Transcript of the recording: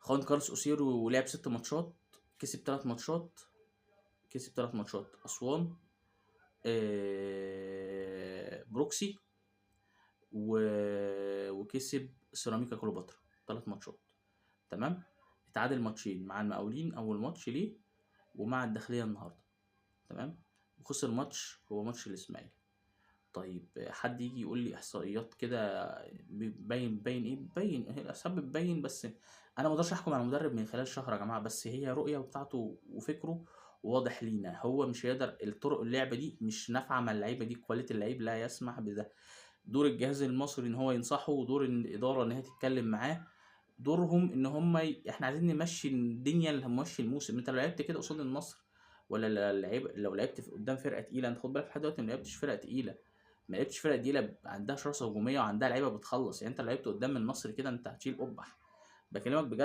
خوان كارلوس اوسيرو لعب 6 ماتشات، كسب 3 ماتشات، كسب 3 ماتشات اسوان، بروكسي، وكسب سيراميكا كليوباترا 3 ماتشات. تمام. اتعادل ماتشين مع المقاولين اول ماتش ليه، ومع الداخليه النهارده. تمام. وخسر ماتش هو ماتش الاسماعيلي. طيب حد يجي يقول لي احصائيات كده باين ايه؟ باين، هي الاسباب بتبين، بس انا ما اقدرش احكم على المدرب من خلال شهر يا جماعه، بس هي رؤيه بتاعته وفكره واضح لينا. هو مش هيقدر، الطرق اللعبه دي مش نافعه مع اللعيبه دي، كواليتي اللعيب لا يسمح بده. دور الجهاز المصري ان هو ينصحه، ودور الاداره ان هي تتكلم معاه. دورهم ان هم احنا عايزين نمشي الدنيا، اللي هنمشي الموسم. انت لو لعبت كده قصاد النصر، ولا لو لعبت قدام فرقه تقيله، انت خد بالك لحد دلوقتي ما لعبتش فرقه تقيله، ما لعبتش فرقه تقيله عندها شراسه هجوميه وعندها لعيبه بتخلص. يعني انت لو لعبت قدام النصر كده انت هتشيل قبح، بكلمك بجد.